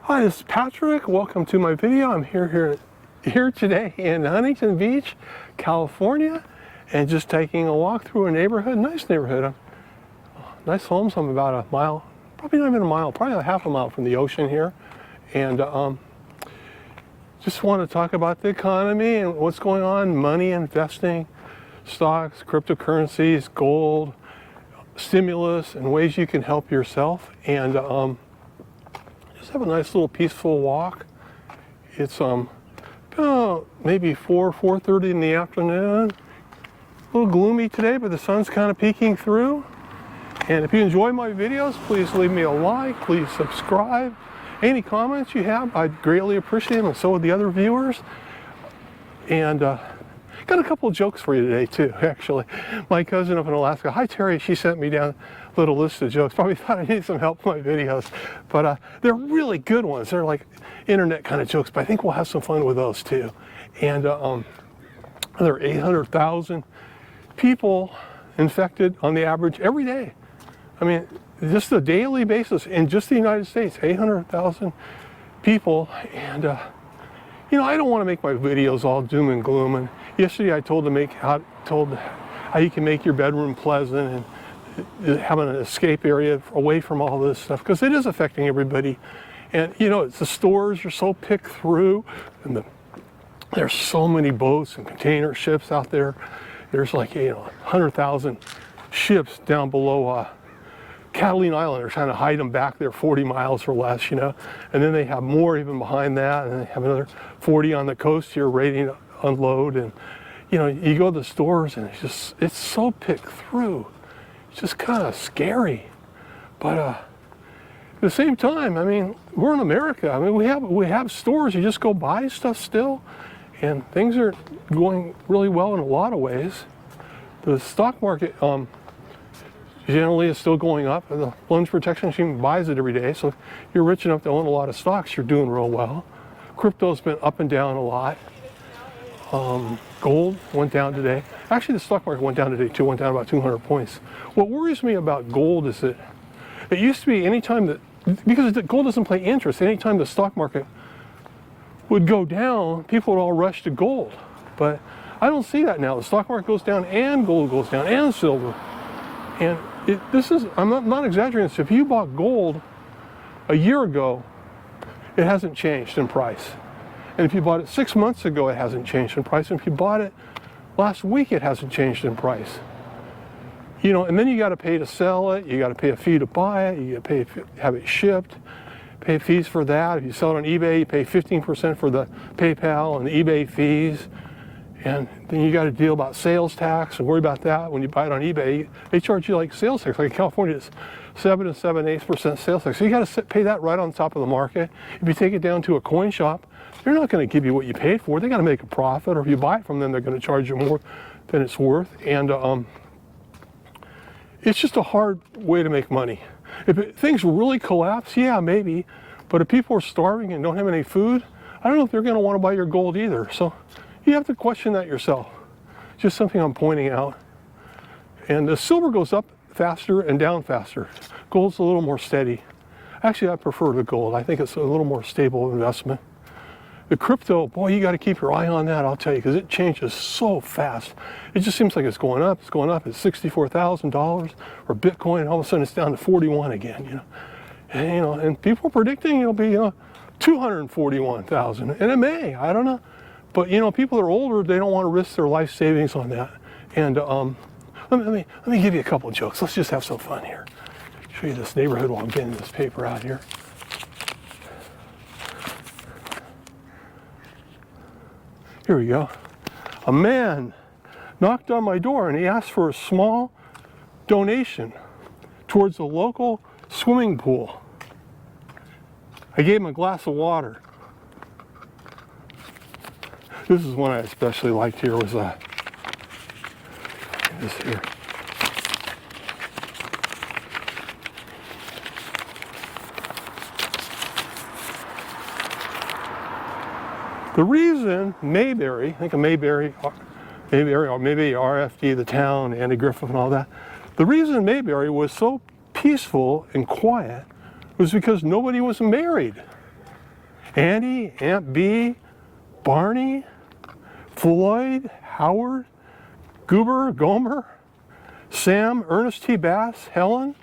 Hi, this is Patrick. Welcome to my video. I'm here today in Huntington Beach, California, and just taking a walk through a neighborhood. Nice neighborhood. Nice homes. I'm about a mile, probably not even a mile, probably a half a mile from the ocean here. And just want to talk about the economy and what's going on, money, investing, stocks, cryptocurrencies, gold, stimulus, and ways you can help yourself. And just have a nice little peaceful walk. It's maybe 4:30 in the afternoon. A little gloomy today, but the sun's kind of peeking through. And if you enjoy my videos, please leave me a like, please subscribe. Any comments you have, I'd greatly appreciate them, and so would the other viewers. And got a couple of jokes for you today too, actually. My cousin up in Alaska, hi Terry, she sent me down a little list of jokes. Probably thought I needed some help with my videos, but they're really good ones. They're like internet kind of jokes, but I think we'll have some fun with those too. And there are 800,000 people infected on the average every day. I mean, just a daily basis in just the United States, 800,000 people. And you know, I don't want to make my videos all doom and gloom. And yesterday I told how you can make your bedroom pleasant and have an escape area away from all this stuff, because it is affecting everybody. And you know, it's the stores are so picked through, and there's so many boats and container ships out there. There's like 100,000 ships down below Catalina Island. They're trying to hide them back there 40 miles or less, you know. And then they have more even behind that, and they have another 40 on the coast here waiting to unload. And you know, you go to the stores and it's so picked through. It's just kind of scary. But at the same time, I mean, we're in America. I mean, we have stores. You just go buy stuff still, and things are going really well in a lot of ways. The stock market generally is still going up. The lunge protection machine buys it every day, so if you're rich enough to own a lot of stocks, you're doing real well. Crypto's been up and down a lot. Gold went down today. Actually, the stock market went down today too, went down about 200 points. What worries me about gold is that it used to be anytime that, because gold doesn't play interest, anytime the stock market would go down, people would all rush to gold. But I don't see that now. The stock market goes down and gold goes down and silver. And I'm not exaggerating this. If you bought gold a year ago, it hasn't changed in price. And if you bought it 6 months ago, it hasn't changed in price. And if you bought it last week, it hasn't changed in price. You know, and then you got to pay to sell it. You got to pay a fee to buy it. You got to pay to have it shipped. Pay fees for that. If you sell it on eBay, you pay 15% for the PayPal and the eBay fees. And then you got to deal about sales tax and worry about that. When you buy it on eBay, they charge you like sales tax. Like in California, it's 7 to 7/8% sales tax. So you got to pay that right on top of the market. If you take it down to a coin shop, they're not going to give you what you paid for. They got to make a profit. Or if you buy it from them, they're going to charge you more than it's worth. And it's just a hard way to make money. If things really collapse, yeah, maybe. But if people are starving and don't have any food, I don't know if they're going to want to buy your gold either. So you have to question that yourself. Just something I'm pointing out. And the silver goes up faster and down faster. Gold's a little more steady. Actually, I prefer the gold. I think it's a little more stable investment. The crypto, boy, you got to keep your eye on that, I'll tell you, because it changes so fast. It just seems like it's going up. It's going up. It's $64,000 or Bitcoin, and all of a sudden it's down to 41 again. You know, and people are predicting it'll be 241,000, and it may. I don't know. But you know, people that are older, they don't want to risk their life savings on that. And let me give you a couple of jokes. Let's just have some fun here. Show you this neighborhood while I'm getting this paper out here. Here we go. A man knocked on my door and he asked for a small donation towards a local swimming pool. I gave him a glass of water. This is one I especially liked here, was this here. The reason Mayberry, think of Mayberry or maybe RFD, the town, Andy Griffith and all that. The reason Mayberry was so peaceful and quiet was because nobody was married. Andy, Aunt B, Barney, Floyd, Howard, Goober, Gomer, Sam, Ernest T. Bass, Helen,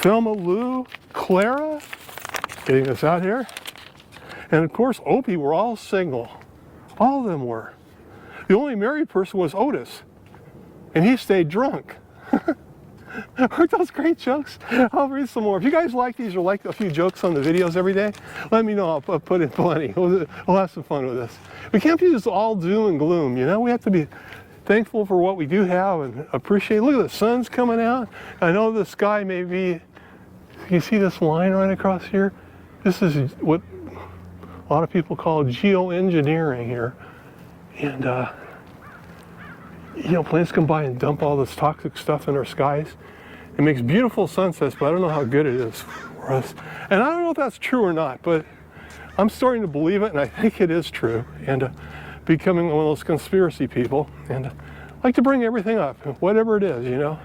Thelma Lou, Clara, getting this out here, and of course Opie were all single. All of them were. The only married person was Otis, and he stayed drunk. Aren't those great jokes? I'll read some more. If you guys like these or like a few jokes on the videos every day, let me know. I'll put in plenty. We'll have some fun with this. We can't be just all doom and gloom, you know? We have to be thankful for what we do have and appreciate. Look at the sun's coming out. I know the sky may be, you see this line right across here? This is what a lot of people call geoengineering here. And, you know, planes come by and dump all this toxic stuff in our skies. It makes beautiful sunsets, but I don't know how good it is for us. And I don't know if that's true or not, but I'm starting to believe it, and I think it is true. And becoming one of those conspiracy people, and like to bring everything up, whatever it is, you know.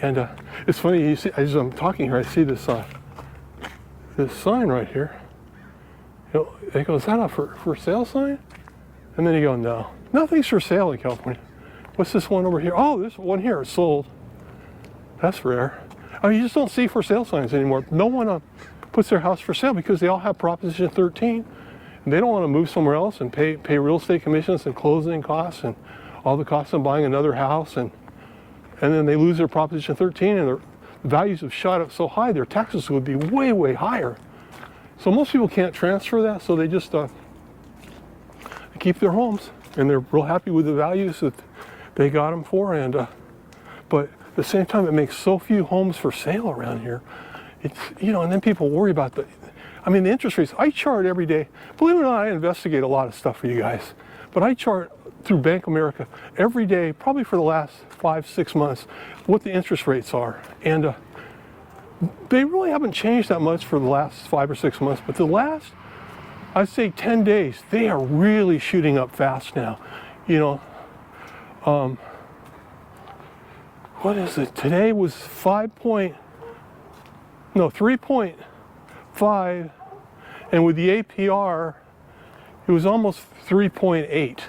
And it's funny, you see, as I'm talking here, I see this this sign right here. You know, they go, is that a for sale sign? And then you go, no, nothing's for sale in California. What's this one over here? Oh, this one here is sold. That's rare. I mean, you just don't see for sale signs anymore. No one puts their house for sale because they all have Proposition 13. And they don't want to move somewhere else and pay real estate commissions and closing costs and all the costs of buying another house. And then they lose their Proposition 13 and their values have shot up so high, their taxes would be way, way higher. So most people can't transfer that, so they just keep their homes. And they're real happy with the values that they got them for. And but at the same time, it makes so few homes for sale around here. It's, you know, and then people worry about the interest rates. I chart every day. Believe it or not, I investigate a lot of stuff for you guys. But I chart through Bank of America every day, probably for the last 5-6 months, what the interest rates are. And they really haven't changed that much for the last 5 or 6 months. But the last, I'd say 10 days, they are really shooting up fast now. You know, what is it? Today was 3.5, and with the APR, it was almost 3.8.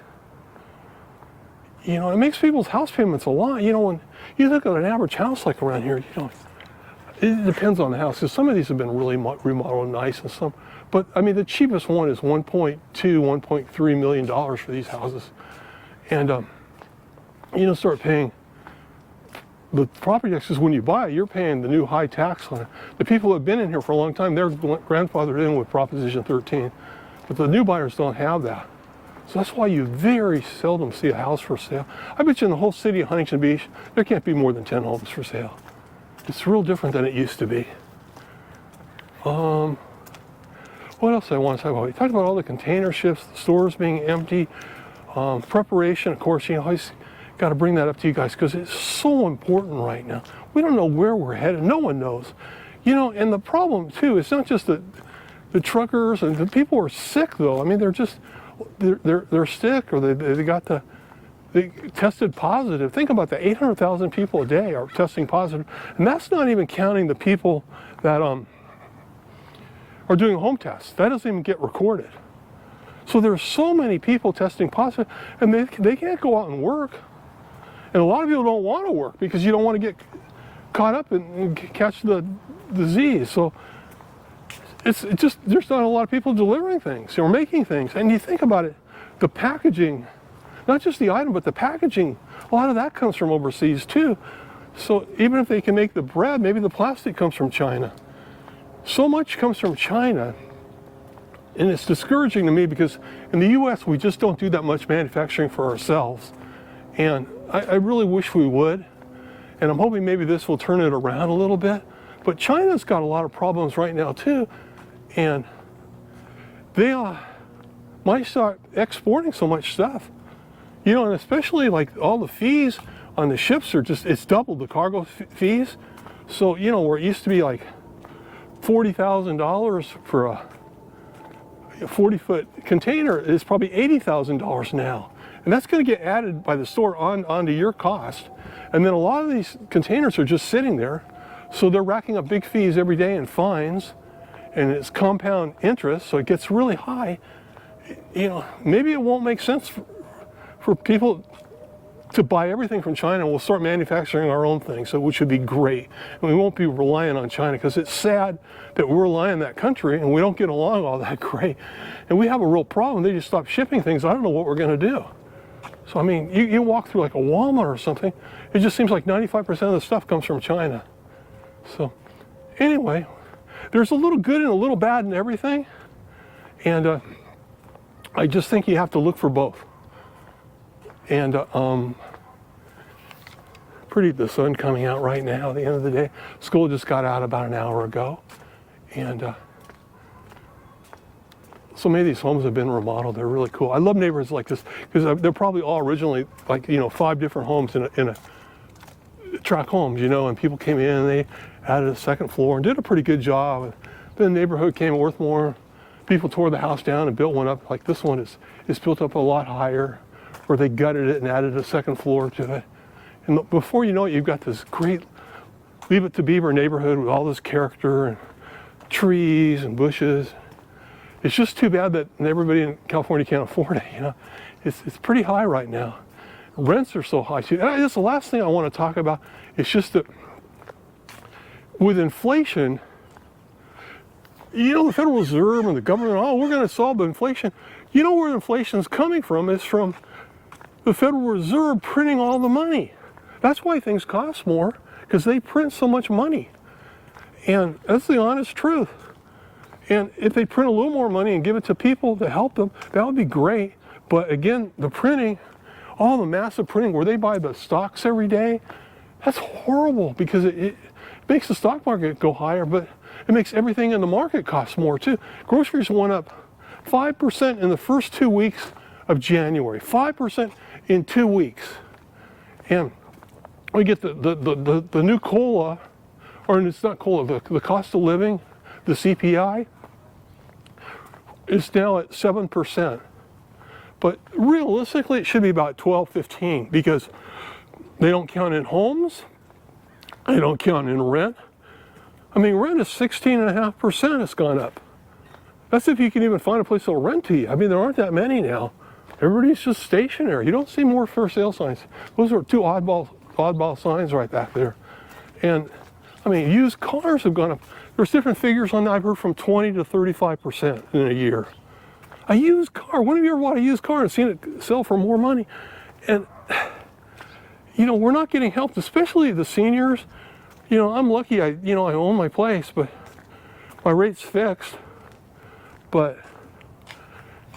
You know, it makes people's house payments a lot. You know, when you look at an average house like around here, you know, it depends on the house. Because some of these have been really remodeled nice, and some, but I mean, the cheapest one is $1.3 million for these houses, and you don't start paying the property taxes when you buy it. You're paying the new high tax on it. The people who have been in here for a long time, they're grandfathered in with Proposition 13, but the new buyers don't have that. So that's why you very seldom see a house for sale. I bet you in the whole city of Huntington Beach, there can't be more than 10 homes for sale. It's real different than it used to be. What else I want to talk about? We talked about all the container ships, the stores being empty, preparation, of course, you know, I got to bring that up to you guys because it's so important right now. We don't know where we're headed. No one knows. You know, and the problem too, it's not just the truckers and the people who are sick though. I mean, they're sick, or they tested positive. Think about that, 800,000 people a day are testing positive. And that's not even counting the people that are doing home tests. That doesn't even get recorded. So there's so many people testing positive, and they can't go out and work. And a lot of people don't want to work because you don't want to get caught up and catch the disease. So it's just, there's not a lot of people delivering things or making things. And you think about it, the packaging, not just the item, but the packaging, a lot of that comes from overseas too. So even if they can make the bread, maybe the plastic comes from China. So much comes from China. And it's discouraging to me because in the US, we just don't do that much manufacturing for ourselves. And I really wish we would. And I'm hoping maybe this will turn it around a little bit. But China's got a lot of problems right now too. And they might start exporting so much stuff. You know, and especially like all the fees on the ships are just, it's doubled the cargo fees. So, you know, where it used to be like $40,000 for a 40-foot container, is probably $80,000 now. And that's going to get added by the store onto your cost. And then a lot of these containers are just sitting there. So they're racking up big fees every day and fines. And it's compound interest, so it gets really high. You know, maybe it won't make sense for people to buy everything from China. We'll start manufacturing our own thing, so which would be great. And we won't be relying on China, because it's sad that we're relying on that country and we don't get along all that great. And we have a real problem. They just stopped shipping things. I don't know what we're going to do. So, I mean, you walk through like a Walmart or something, it just seems like 95% of the stuff comes from China. So, anyway, there's a little good and a little bad in everything. And I just think you have to look for both. And pretty, the sun coming out right now at the end of the day. School just got out about an hour ago. And so many of these homes have been remodeled. They're really cool. I love neighborhoods like this, because they're probably all originally like, you know, 5 different homes in a tract homes, you know, and people came in and they added a second floor and did a pretty good job. Then the neighborhood came worth more. People tore the house down and built one up. Like this one is built up a lot higher, or they gutted it and added a second floor to it. And before you know it, you've got this great Leave It to Beaver neighborhood with all this character and trees and bushes. It's just too bad that everybody in California can't afford it, you know. It's pretty high right now. Rents are so high too. And that's the last thing I want to talk about. It's just that with inflation, you know, the Federal Reserve and the government, oh, we're going to solve the inflation. You know where inflation is coming from? It's from the Federal Reserve printing all the money. That's why things cost more, because they print so much money. And that's the honest truth. And if they print a little more money and give it to people to help them, that would be great. But again, the printing, all the massive printing where they buy the stocks every day, that's horrible, because it makes the stock market go higher, but it makes everything in the market cost more too. Groceries went up 5% in the first 2 weeks of January. 5% in 2 weeks. And we get the new COLA, or it's not COLA, the cost of living, the CPI, is now at 7%. But realistically, it should be about 12, 15, because they don't count in homes, they don't count in rent. I mean, rent is 16.5%, it's gone up. That's if you can even find a place that'll rent to you. I mean, there aren't that many now. Everybody's just stationary. You don't see more for sale signs. Those are 2 oddball signs right back there. And I mean, used cars have gone up. There's different figures on that. I've heard from 20 to 35% in a year. A used car, when have you ever bought a used car and seen it sell for more money? And, you know, we're not getting helped, especially the seniors. You know, I'm lucky, I own my place, but my rate's fixed. But,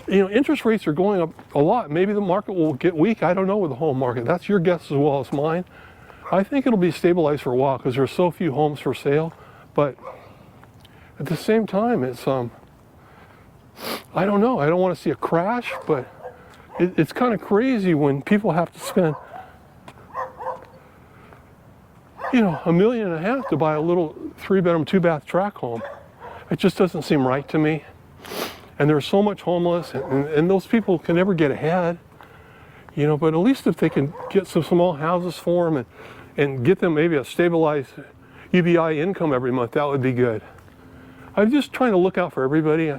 you know, interest rates are going up a lot. Maybe the market will get weak. I don't know with the home market. That's your guess as well as mine. I think it'll be stabilized for a while because there's so few homes for sale. But at the same time, it's, I don't know. I don't want to see a crash, but it's kind of crazy when people have to spend, you know, $1.5 million to buy a little 3-bedroom, 2-bath tract home. It just doesn't seem right to me. And there's so much homeless, and those people can never get ahead, you know. But at least if they can get some small houses for them and get them maybe a stabilized UBI income every month, that would be good. I'm just trying to look out for everybody.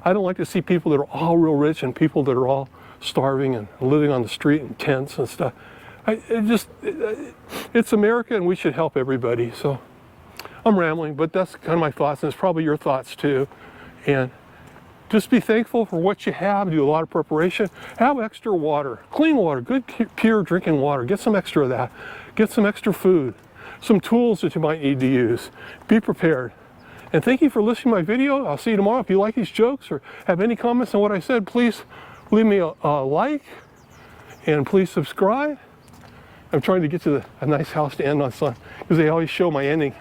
I don't like to see people that are all real rich and people that are all starving and living on the street in tents and stuff. It's America, and we should help everybody. So I'm rambling, but that's kind of my thoughts, and it's probably your thoughts too. And just be thankful for what you have. Do a lot of preparation. Have extra water, clean water, good pure drinking water. Get some extra of that. Get some extra food, some tools that you might need to use. Be prepared. And thank you for listening to my video. I'll see you tomorrow. If you like these jokes or have any comments on what I said, please leave me a like, and please subscribe. I'm trying to get to a nice house to end on, because they always show my ending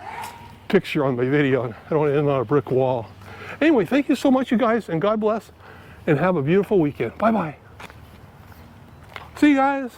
picture on my video. I don't want to end on a brick wall. Anyway, thank you so much, you guys, and God bless, and have a beautiful weekend. Bye-bye. See you guys.